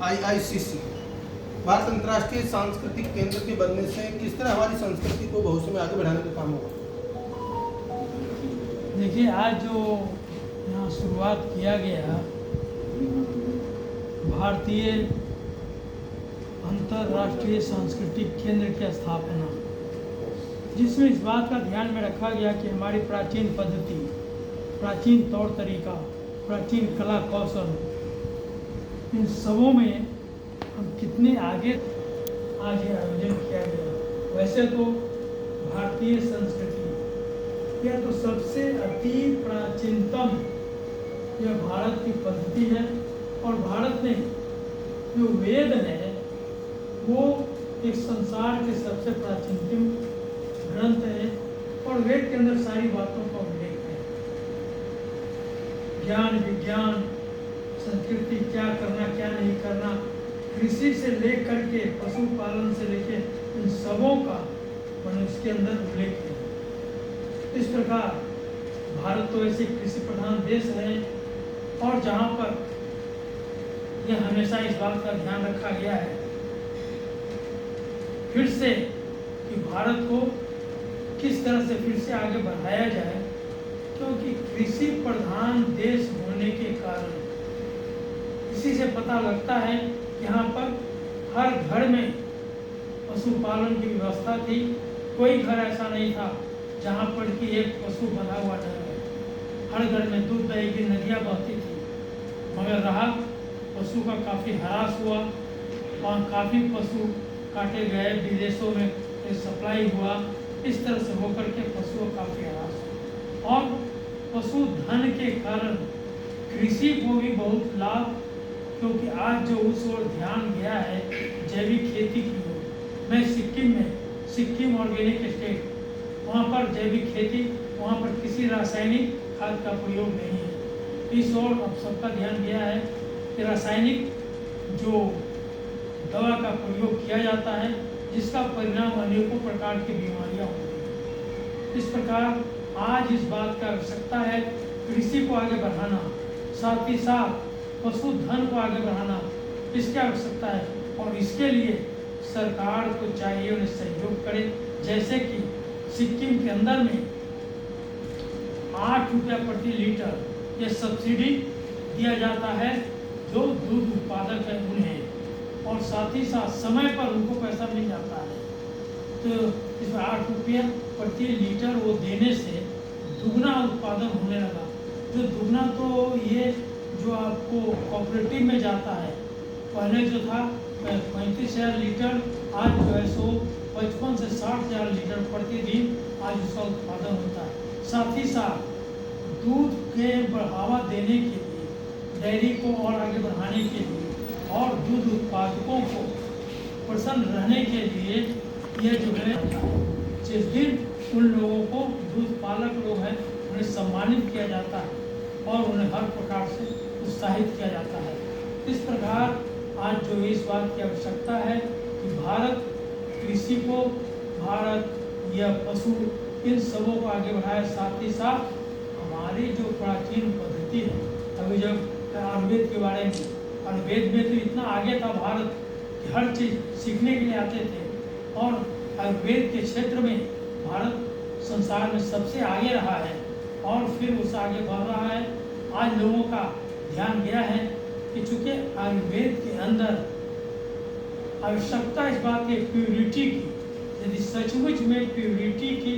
IICC Bharat अंतर्राष्ट्रीय सांस्कृतिक केंद्र के बनने से किस तरह हमारी संस्कृति को भविष्य में आगे बढ़ाने का काम होगा? देखिए, आज जो यहाँ शुरुआत किया गया भारतीय अंतर्राष्ट्रीय सांस्कृतिक केंद्र की स्थापना, जिसमें इस बात का ध्यान में रखा गया कि हमारी प्राचीन पद्धति, प्राचीन तौर तरीका, प्राचीन कला कौशल, इन सबों में हम कितने आगे आज ये आयोजन किया गया। वैसे तो भारतीय संस्कृति यह तो सबसे अति प्राचीनतम यह भारत की पद्धति है, और भारत में जो वेद है वो एक संसार के सबसे प्राचीनतम ग्रंथ है, और वेद के अंदर सारी बातों का उल्लेख है। ज्ञान, विज्ञान, संस्कृति, क्या करना क्या नहीं करना, कृषि से लेकर के पशुपालन से लेकर इन सबों का मैंने उसके अंदर उल्लेख है। इस प्रकार भारत तो ऐसे कृषि प्रधान देश है, और जहाँ पर यह हमेशा इस बात का ध्यान रखा गया है फिर से कि भारत को किस तरह से फिर से आगे बढ़ाया जाए, क्योंकि कृषि प्रधान देश होने के कारण इसी से पता लगता है कि यहाँ पर हर घर में पशुपालन की व्यवस्था थी। कोई घर ऐसा नहीं था जहाँ पर कि एक पशु बंधा हुआ न रहे। हर घर में दूध दही की नदियाँ बहती थी, मगर रहा पशु का काफ़ी ह्रास हुआ, वहाँ काफ़ी पशु काटे गए, विदेशों में सप्लाई हुआ। इस तरह से होकर के पशु का काफ़ी ह्रास हुआ, और पशुधन के कारण कृषि को भी बहुत लाभ, क्योंकि आज जो उस ओर ध्यान गया है जैविक खेती की ओर। मैं सिक्किम ऑर्गेनिक स्टेट, वहाँ पर जैविक खेती, वहाँ पर किसी रासायनिक खाद का प्रयोग नहीं है। इस ओर अब सबका ध्यान गया है कि रासायनिक जो दवा का प्रयोग किया जाता है, जिसका परिणाम अनेकों प्रकार की बीमारियां होती हैं। इस प्रकार आज इस बात का आवश्यकता है कृषि को आगे बढ़ाना, साथ ही साथ पशुधन को आगे बढ़ाना, इसकी आवश्यकता है। और इसके लिए सरकार को चाहिए उन्हें सहयोग करे। जैसे कि सिक्किम के अंदर में 8 रुपया प्रति लीटर यह सब्सिडी दिया जाता है जो दूध उत्पादक है उन्हें, और साथ ही साथ समय पर उनको पैसा मिल जाता है। तो इसमें 8 रुपया प्रति लीटर वो देने से दुगना उत्पादन होने लगा। जो दुगना तो ये जो आपको कोऑपरेटिव में जाता है, पहले जो था 35,000 लीटर, आज जो है सो 55 से 60,000 लीटर प्रतिदिन आज उसका उत्पादन होता है। साथ ही साथ दूध के बढ़ावा देने के लिए, डेयरी को और आगे बढ़ाने के लिए, और दूध उत्पादकों को प्रसन्न रहने के लिए यह जो है जिस दिन उन लोगों को, दूध पालक लोग हैं, उन्हें सम्मानित किया जाता है और उन्हें हर प्रकार से उत्साहित किया जाता है। इस प्रकार आज जो इस बात की आवश्यकता है कि भारत कृषि को, भारत या पशु, इन सबों को आगे बढ़ाए। साथ ही साथ हमारी जो प्राचीन पद्धति है, अभी जब आयुर्वेद के बारे में, आयुर्वेद में तो इतना आगे था भारत कि हर चीज़ सीखने के लिए आते थे, और आयुर्वेद के क्षेत्र में भारत संसार में सबसे आगे रहा है, और फिर उस आगे बढ़ रहा है। आज लोगों का ध्यान गया है कि चूँकि आयुर्वेद के अंदर आवश्यकता इस बात की प्योरिटी की, यदि सचमुच में प्योरिटी की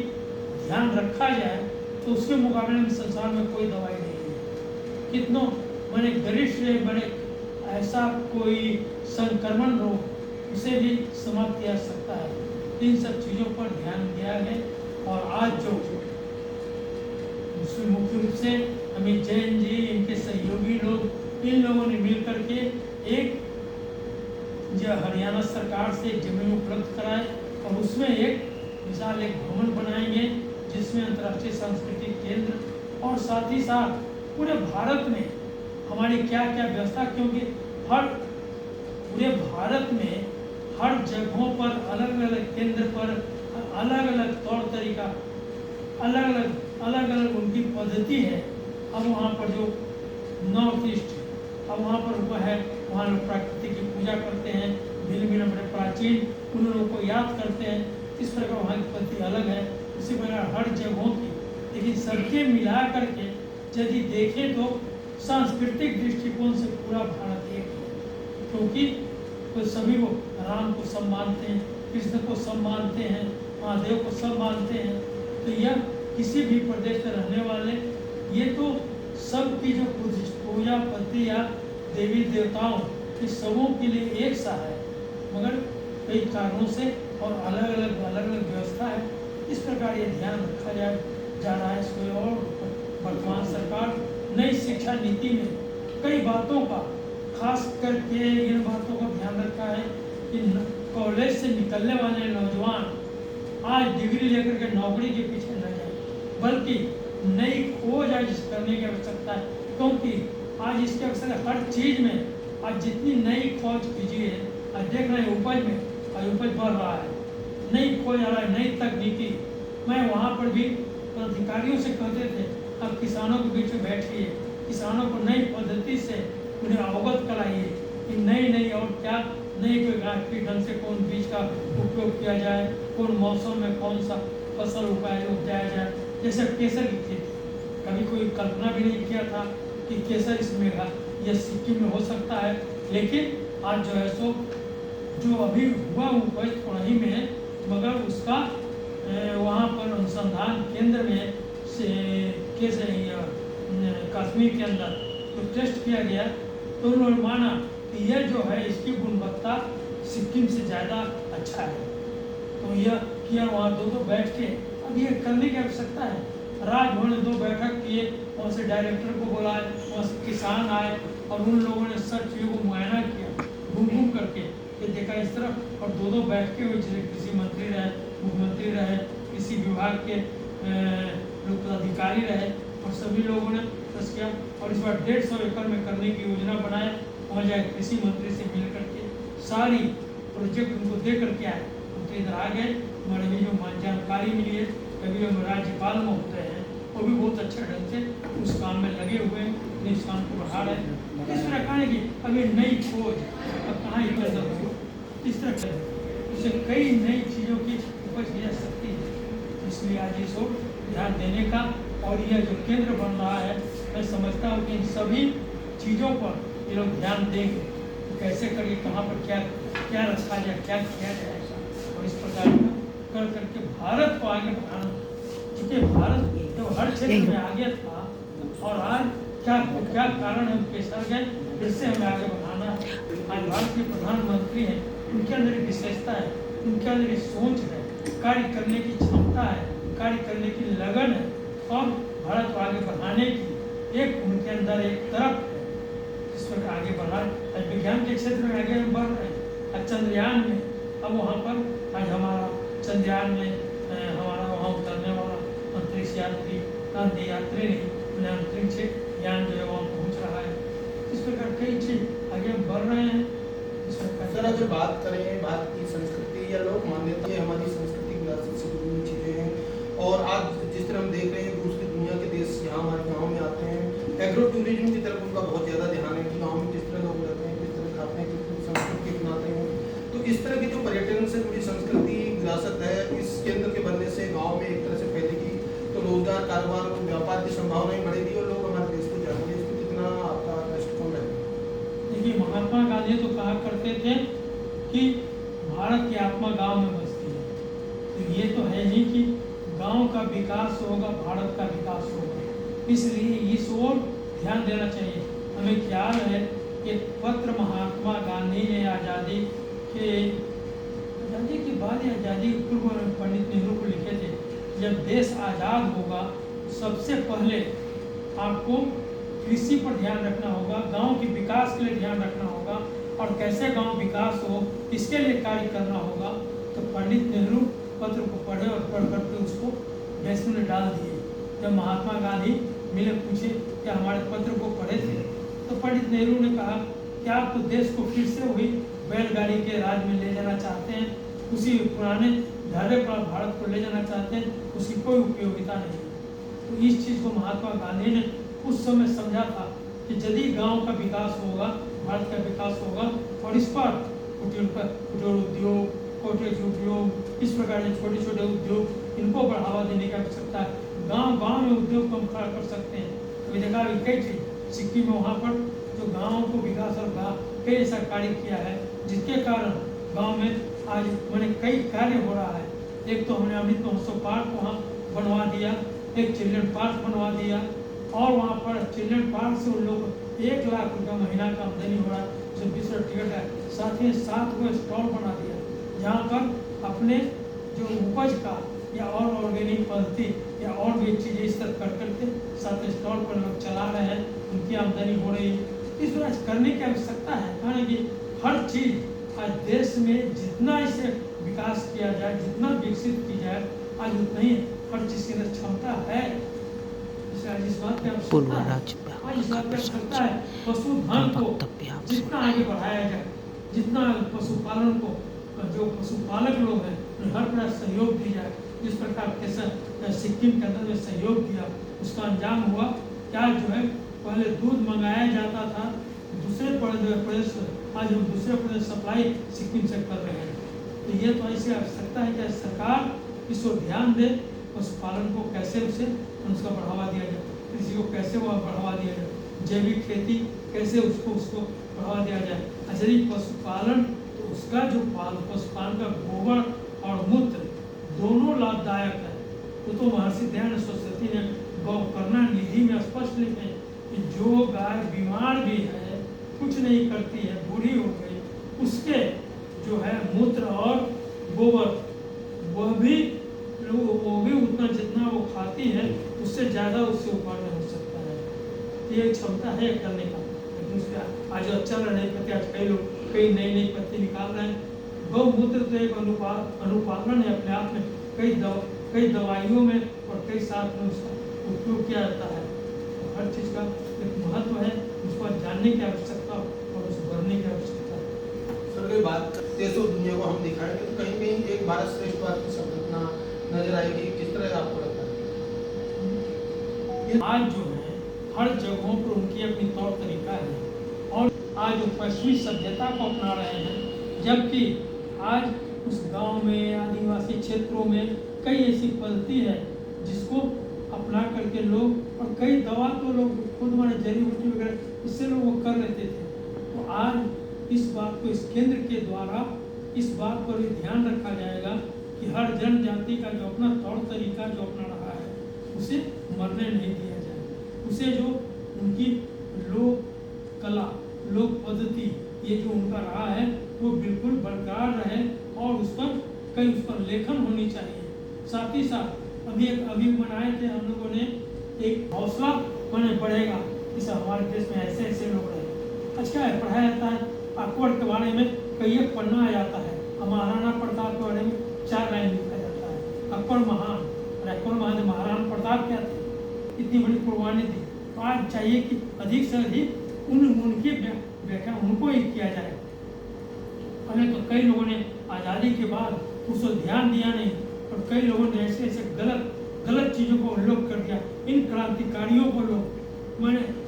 ध्यान रखा जाए तो उसके मुकाबले में संसार में कोई दवाई नहीं है। कितनों मैंने गरिष्ठ है, बड़े ऐसा कोई संक्रमण रोग, उसे भी समाप्त किया जा सकता है। इन सब चीज़ों पर ध्यान दिया है, और आज जो उसमें मुख्य रूप से अमित जैन जी, इनके सहयोगी लोग, इन लोगों ने मिल करके एक जो हरियाणा सरकार से जमीन उपलब्ध कराए, और उसमें एक विशाल एक भवन बनाएंगे जिसमें अंतर्राष्ट्रीय सांस्कृतिक केंद्र, और साथ ही साथ पूरे भारत में हमारी क्या क्या व्यवस्था, क्योंकि पूरे भारत में हर जगहों पर अलग अलग केंद्र पर अलग अलग तौर तरीका, अलग अलग उनकी पद्धति है। अब वहाँ पर जो नॉर्थ ईस्ट अब वहाँ पर वो है, वहाँ लोग प्रकृति की पूजा करते हैं, भिन्न भिन्न अपने प्राचीन उन लोगों को याद करते हैं। इस प्रकार वहाँ की पद्धति अलग है, इसी प्रकार हर जगहों की। लेकिन सबके मिला करके यदि देखें तो सांस्कृतिक दृष्टिकोण से पूरा भारत एक है, क्योंकि तो सभी को राम को सब मानते हैं, कृष्ण को सब मानते हैं, महादेव को सब मानते हैं। तो यह किसी भी प्रदेश में रहने वाले ये तो सबकी जो पूजा पद्धति या देवी देवताओं के सबों के लिए एक सा है, मगर कई कारणों से और अलग अलग व्यवस्था है। इस प्रकार ये ध्यान रखा जा रहा है इसको। और वर्तमान सरकार नई शिक्षा नीति में कई बातों का, खास करके इन बातों का ध्यान रखा है कि कॉलेज से निकलने वाले नौजवान आज डिग्री लेकर के नौकरी के पीछे न जाए, बल्कि नई खोज आज करने की आवश्यकता है। क्योंकि आज इसके अवसर हर चीज़ में आज जितनी नई खोज कीजिए, आज देख रहे हैं उपज में, आज उपज बढ़ रहा है, नई खोज आ रहा है, नई तकनीकी। मैं वहाँ पर भी अधिकारियों से कहते थे अब किसानों के बीच में बैठिए, किसानों को नई पद्धति से उन्हें अवगत कराइए कि नई और क्या नई कोई राष्ट्रीय ढंग से कौन बीज का उपयोग किया जाए, कौन मौसम में कौन सा फसल उपजाया जाए। जैसे केसर की खेती, कभी कोई कल्पना भी नहीं किया था कि केसर इस मेघालय या सिक्किम में हो सकता है, लेकिन आज जो है सो जो अभी हुआ उपज थोड़ा ही में है, मगर उसका वहाँ पर अनुसंधान केंद्र में कैसे कश्मीर के अंदर तो टेस्ट किया गया, तो उन्होंने माना कि यह जो है इसकी गुणवत्ता सिक्किम से ज़्यादा अच्छा है। तो यह किया, वहाँ दो बैठ के अब ये करने की आवश्यकता है। राजभवन ने 2 बैठक किए, वहाँ से डायरेक्टर को बुलाए, वहाँ से किसान आए और उन लोगों ने सब चीज़ों को मुआयना किया घूम करके, ये देखा इस तरफ। और 2 बैठकें हुई, जैसे कृषि मंत्री रहे, मुख्यमंत्री रहे, कृषि विभाग के लोग अधिकारी रहे, और सभी लोगों ने प्रेस किया। और इस बार 150 एकड़ में करने की योजना बनाए, वहाँ जाए कृषि मंत्री से मिल करके सारी प्रोजेक्ट उनको दे करके आए। हम तो इधर आ गए, हमारे भी जो जानकारी मिली है, कभी हम राज्यपाल महोदय हैं, वो भी बहुत अच्छा ढंग से उस काम में लगे हुए हैं, इस काम को बढ़ा रहे हैं। इस तरह कहा कि अभी नई खोज अब कहाँ इतना जरूरत हो, इस तरह से इससे कई नई चीज़ों की उपज की जा सकती है। इसलिए आज इस ओर ध्यान देने का, और यह जो केंद्र बन रहा है, मैं समझता हूँ कि इन सभी चीज़ों पर ये लोग ध्यान देंगे, कैसे करिए, कहाँ पर क्या रखा जाए, क्या किया जाए, और इस प्रकार का कर करके भारत को आगे बढ़ाना। क्योंकि भारत तो हर क्षेत्र में आगे था, और आज क्या कारण है पेशर गए, फिर से हमें आगे बढ़ाना है। आज भारत के प्रधानमंत्री हैं, उनके अंदर एक विशेषता है, उनके अंदर एक सोच है, कार्य करने की क्षमता है, कार्य करने की लगन है, और भारत को आगे बढ़ाने की एक उनके अंदर एक तरफ है, जिस पर आगे बढ़ा। आज विज्ञान के क्षेत्र में आगे हम बढ़ रहे हैं। आज चंद्रयान में, अब वहाँ पर आज हमारा चंद्रयान में हमारा वहाँ उतरने वाला अंतरिक्ष यात्री यात्री नहीं, उन्हें अंतरिक्ष ज्ञान जो है वहाँ पहुँच रहा है। इस प्रकार कई चीज आगे हम बढ़ रहे हैं। सर अगर बात करें भारत की संस्कृति या लोक मान्यता, ये हमारी संस्कृति विरासत से जुड़ी हुई चीज़ें हैं, और आज जिस तरह हम देख रहे हैं दूसरी दुनिया के देश यहाँ हमारे गाँव में आते हैं, एग्रो टूरिज्म की तरफ उनका बहुत ज़्यादा ध्यान है कि गाँव में किस तरह लोग रहते हैं, किस तरह खाते हैं, किस तरह संस्कृति अपनाते हैं। तो इस तरह की जो पर्यटन से जुड़ी संस्कृति विरासत है, इस केंद्र के बनने से गाँव में एक तरह से फैलेगी, तो रोजगार, कारोबार और व्यापार की संभावनाएं बढ़ेगी और लोग हमारे देश को जानेंगे। इस पर कितना आपका दृष्टिकोण है? देखिए, महात्मा गांधी तो कहा करते थे कि भारत की आत्मा गांव में बसती है। तो ये तो है ही कि गांव का विकास होगा, भारत का विकास होगा। इसलिए इस ओर ध्यान देना चाहिए। हमें ख्याल है कि पत्र महात्मा गांधी ने आज़ादी के बाद या आज़ादी पूर्व पंडित नेहरू को लिखे थे, जब देश आज़ाद होगा सबसे पहले आपको कृषि पर ध्यान रखना होगा, गांव के विकास के लिए ध्यान रखना होगा, और कैसे गांव विकास हो इसके लिए कार्य करना होगा। तो पंडित नेहरू पत्र को पढ़े और पढ़ करके उसको डेस्क में डाल दिए। जब महात्मा गांधी मिले, पूछे कि हमारे पत्र को पढ़े थे, तो पंडित नेहरू ने कहा कि आप तो देश को फिर से वही बैलगाड़ी के राज में ले जाना चाहते हैं, उसी पुराने ढाले पर भारत को ले जाना चाहते हैं, उसकी कोई उपयोगिता नहीं। तो इस चीज़ को महात्मा गांधी ने उस समय समझा था। कि यदि गांव का विकास होगा, भारत का विकास होगा, और इस पर कुटीर उद्योग, कॉटेज उद्योग, इस प्रकार के छोटे छोटे उद्योग, इनको बढ़ावा देने की आवश्यकता है। गांव गांव में उद्योग को हम खड़ा कर सकते हैं। अभी देखा कई चीज सिक्किम में, वहाँ पर जो गाँव को विकास और कई ऐसा कार्य किया है जिसके कारण गांव में आज मैंने कई कार्य हो रहा है। एक तो हमने अमृत महोत्सव पार्क वहाँ बनवा दिया, एक चिल्ड्रन पार्क बनवा दिया, और वहाँ पर चिल्ड्रन पार्क से उन लोग 1 लाख रुपया महीना का आमदनी हो रहा है, जो 20 टिकट है। साथ ही 7 को स्टॉल बना दिया जहाँ पर अपने जो उपज का या और ऑर्गेनिक पद्धति या और भी चीज़ें इस तरह कर करके 7 स्टॉल पर लोग चला रहे हैं, उनकी आमदनी हो रही है। इस तरह करने की आवश्यकता है, कारण कि हर चीज़ आज देश में जितना इसे विकास किया जाए, जितना विकसित की जाए, आज उतना ही हर चीज़ के अंदर क्षमता है। इस बात की आवश्यकता है, आज इस बात की आवश्यकता है पशुधन को जितना आगे बढ़ाया जाए, जितना पशुपालन को, जो पशुपालक लोग हैं उन्हें हर प्रकार सहयोग दी जाए। जिस प्रकार के सिक्किम के अंदर में सहयोग दिया, उसका अंजाम हुआ क्या, जो है पहले दूध मंगाया जाता था दूसरे प्रदेश से, आज हम दूसरे प्रदेश सप्लाई सिक्किम से कर रहे हैं। तो ये तो ऐसी आवश्यकता है कि सरकार इसको ध्यान दे, पशुपालन को कैसे उसका बढ़ावा दिया जाए, कृषि को कैसे वो बढ़ावा दिया जाए, जैविक खेती कैसे उसको बढ़ावा दिया जाए। यदि पशुपालन, तो उसका जो पशुपालन का गोबर और मूत्र दोनों लाभदायक है। तो महर्षि दयानंद सरस्वती ने गौकर्णा निधि में स्पष्ट लिखे कि जो गाय बीमार भी है, कुछ नहीं करती है, बूढ़ी हो गई, उसके जो है मूत्र और गोबर वह भी उतना जितना वो खाती है उससे ज़्यादा उससे उत्पादन हो सकता है। ये क्षमता है करने का, लेकिन उसका आज चल रहा नहीं पत्ते। आज कई लोग कई नई पत्ती निकाल रहे हैं। गौमूत्र तो एक अनुपालन है अपने आप में, कई दवाइयों में और कई साथ में उसका उपयोग किया जाता है। तो हर चीज़ का एक महत्व है, उसको जानने की आवश्यकता और उसको करने की आवश्यकता है। सर कई बात देश और दुनिया को हम दिखाएंगे तो कहीं कहीं एक भारत श्रेष्ठ भारत की संकल्पना नजर आएगी, किस तरह आपको लगता है? आज जो है हर जगहों पर उनकी अपनी तौर तरीका है, और आज वो पश्चिमी सभ्यता को अपना रहे हैं, जबकि आज उस गांव में, आदिवासी क्षेत्रों में कई ऐसी पद्धति है जिसको अपना करके लोग, और कई दवा तो लोग खुद माने जड़ी बूटी वगैरह इससे लोग वो कर लेते थे। तो आज इस बात को, इस केंद्र के द्वारा इस बात पर भी ध्यान रखा जाएगा कि हर जनजाति का जो अपना तौर तरीका जो अपना रहा है उसे मरने नहीं दिया जाए। उसे जो उनकी लोक कला, लोक पद्धति, ये जो उनका रहा है वो बिल्कुल बरकरार रहे, और उस पर लेखन होनी चाहिए। साथ ही साथ अभी मनाए थे हम लोगों ने, एक हौसला बढ़ेगा, इस हमारे देश में ऐसे ऐसे लोग रहे। आज क्या है, पढ़ाया जाता है अकबर के बारे में कई एक पन्ना आ जाता है, महाराणा प्रताप के बारे में 4 लाइन लिखा जाता है। अकबर महान, महाराणा प्रताप क्या थे, इतनी बड़ी कुर्बानी दी। तो आज चाहिए कि अधिक से अधिक उनकी व्याख्या उनको ही किया जाए। पहले तो कई लोगों ने आज़ादी के बाद उसको ध्यान दिया नहीं, और कई लोगों ने ऐसे गलत चीज़ों को लोग कर दिया। इन क्रांतिकारियों को लोग मैंने